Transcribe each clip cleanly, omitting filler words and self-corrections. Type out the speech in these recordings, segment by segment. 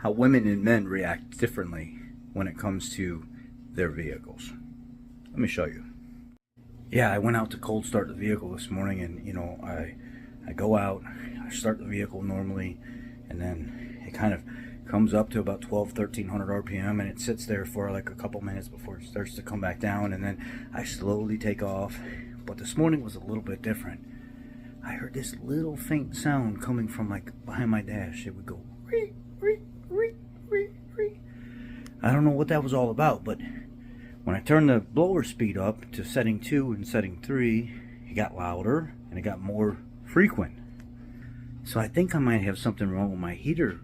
how women and men react differently when it comes to their vehicles. Let me show you. Yeah, I went out to cold start the vehicle this morning, and I go out, I start the vehicle normally, and then it kind of comes up to about 1300 RPM, and it sits there for like a couple minutes before it starts to come back down, and then I slowly take off. But this morning was a little bit different. I heard this little faint sound coming from like behind my dash. It would go ree, ree, ree, ree, ree. I don't know what that was all about, but when I turned the blower speed up to setting 2 and setting 3, it got louder and it got more frequent. So I think I might have something wrong with my heater,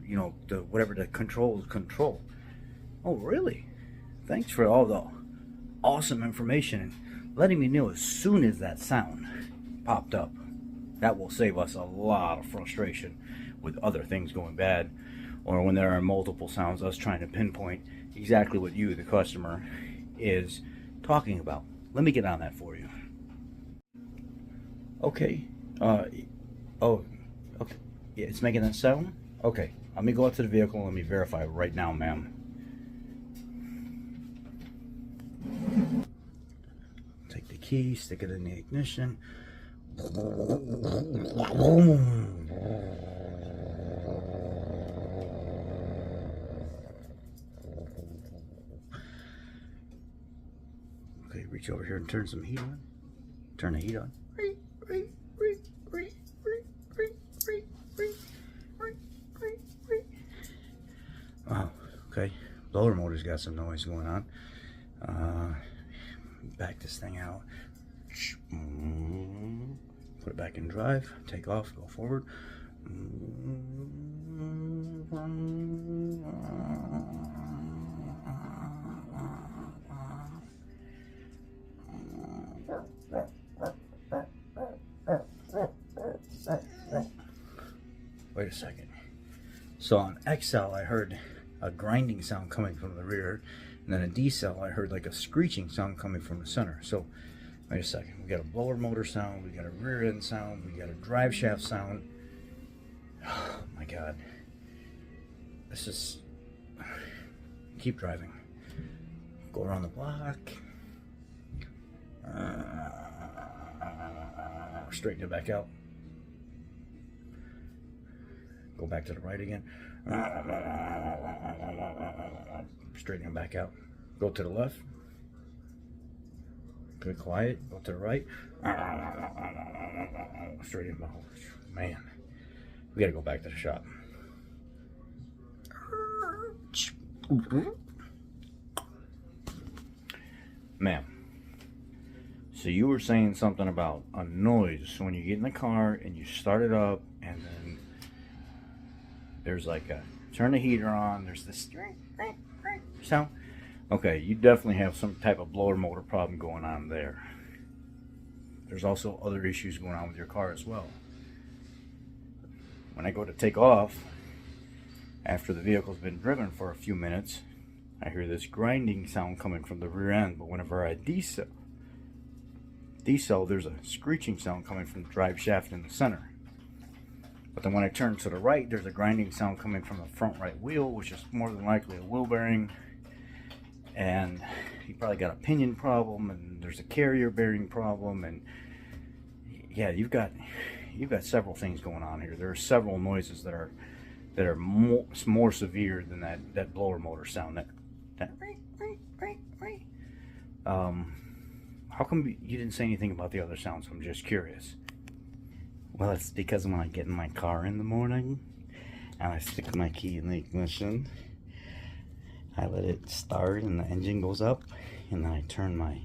whatever the control. Oh, really? Thanks for all the awesome information and letting me know as soon as that sound popped up. That will save us a lot of frustration with other things going bad, or when there are multiple sounds, us trying to pinpoint exactly what you, the customer, is talking about. Let me get on that for you. Okay. Okay. Yeah, it's making that sound? Okay. Let me go out to the vehicle and let me verify right now, ma'am. Take the key, stick it in the ignition. Okay, reach over here and turn some heat on. Turn the heat on. Wow, okay. Blower motor's got some noise going on. Back this thing out. Put it back in drive. Take off. Go forward. Wait a second. So on XL, I heard a grinding sound coming from the rear, and then a D cell, I heard like a screeching sound coming from the center. So wait a second. We got a blower motor sound, we got a rear end sound, we got a drive shaft sound. Oh my God. This is... Keep driving. Go around the block. Straighten it back out. Go back to the right again. Straighten it back out. Go to the left. Good, quiet. Go to the right. Straighten it back. Man, we gotta go back to the shop. Ma'am, so you were saying something about a noise when you get in the car and you start it up, and then there's like a turn the heater on, there's this sound. Okay, you definitely have some type of blower motor problem going on there. There's also other issues going on with your car as well. When I go to take off, after the vehicle's been driven for a few minutes, I hear this grinding sound coming from the rear end, but whenever I decel, there's a screeching sound coming from the drive shaft in the center. But then when I turn to the right, there's a grinding sound coming from the front right wheel, which is more than likely a wheel bearing. And you probably got a pinion problem, and there's a carrier bearing problem, and yeah, you've got several things going on here. There are several noises that are more severe than that blower motor sound. How come you didn't say anything about the other sounds? I'm just curious. Well, it's because when I get in my car in the morning and I stick my key in the ignition, I let it start and the engine goes up, and then I turn my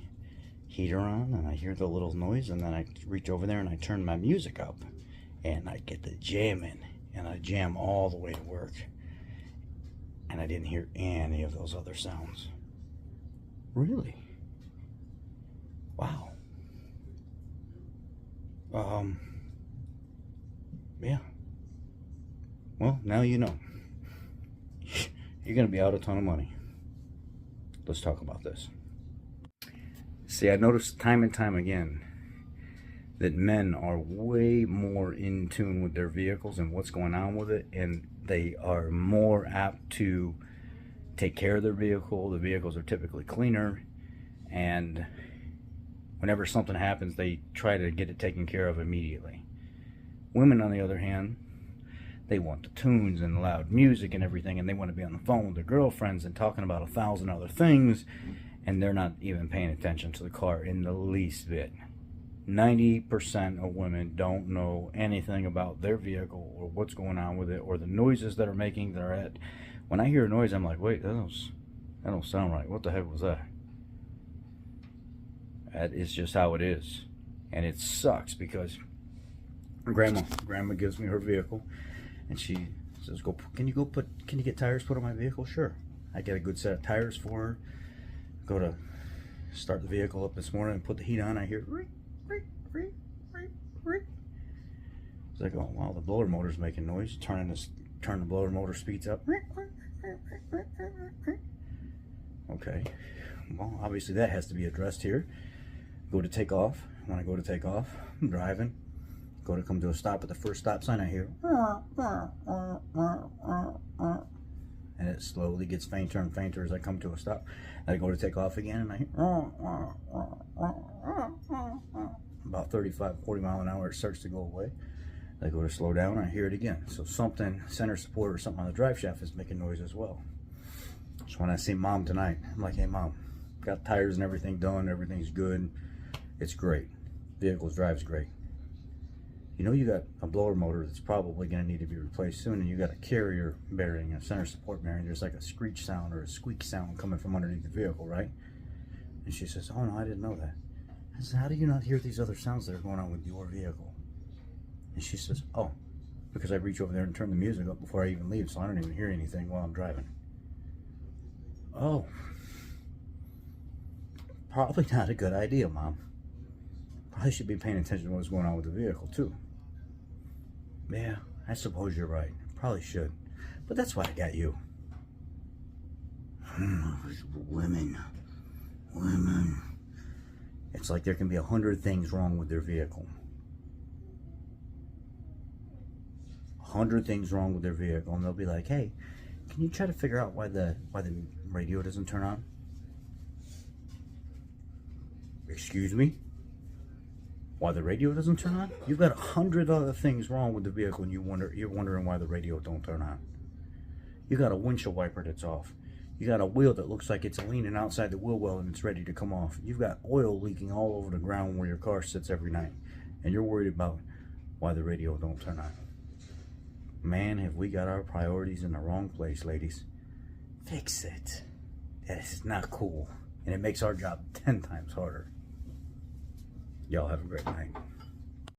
heater on and I hear the little noise, and then I reach over there and I turn my music up and I get the jamming, and I jam all the way to work, and I didn't hear any of those other sounds. Really? Wow. Yeah. Well, now you know. You're gonna be out a ton of money. Let's talk about this. See, I noticed time and time again that men are way more in tune with their vehicles and what's going on with it, and They are more apt to take care of their vehicle. The vehicles are typically cleaner, and whenever something happens, they try to get it taken care of immediately. Women, on the other hand, they want the tunes and loud music and everything, and they want to be on the phone with their girlfriends and talking about 1,000 other things, and they're not even paying attention to the car in the least bit. 90% of women don't know anything about their vehicle or what's going on with it or the noises that are making. They're at. When I hear a noise, I'm like, wait, that don't sound right. What the heck was that? That is just how it is, and it sucks because grandma gives me her vehicle, and she says, can you get tires put on my vehicle? Sure. I get a good set of tires for her. Go to start the vehicle up this morning and put the heat on. I hear ring. It's like, oh wow, the blower motor's making noise. Turn the blower motor speeds up. Okay, well obviously that has to be addressed here. Go to take off. When I go to take off, I'm driving. Go to come to a stop at the first stop sign, I hear, and it slowly gets fainter and fainter as I come to a stop. I go to take off again, and I hear, about 35, 40 mile an hour, it starts to go away. I go to slow down, I hear it again. So something, center support or something on the drive shaft is making noise as well. So when I see Mom tonight, I'm like, hey Mom, got tires and everything done, everything's good, it's great. Vehicle drives great. You know you got a blower motor that's probably going to need to be replaced soon, and you got a carrier bearing, a center support bearing. There's like a screech sound or a squeak sound coming from underneath the vehicle, right? And she says, oh no, I didn't know that. I said, how do you not hear these other sounds that are going on with your vehicle? And she says, oh, because I reach over there and turn the music up before I even leave, so I don't even hear anything while I'm driving. Oh, probably not a good idea, Mom. Probably should be paying attention to what's going on with the vehicle too. Yeah, I suppose you're right. Probably should. But that's why I got you. Women. It's like there can be 100 things wrong with their vehicle. 100 things wrong with their vehicle, and they'll be like, hey, can you try to figure out why the radio doesn't turn on? Excuse me? Why the radio doesn't turn on? You've got 100 other things wrong with the vehicle, and you're wondering why the radio don't turn on. You got a windshield wiper that's off. You got a wheel that looks like it's leaning outside the wheel well and it's ready to come off. You've got oil leaking all over the ground where your car sits every night, and you're worried about why the radio don't turn on. Man, have we got our priorities in the wrong place, ladies. Fix it. That is not cool, and it makes our job 10 times harder. Y'all have a great night.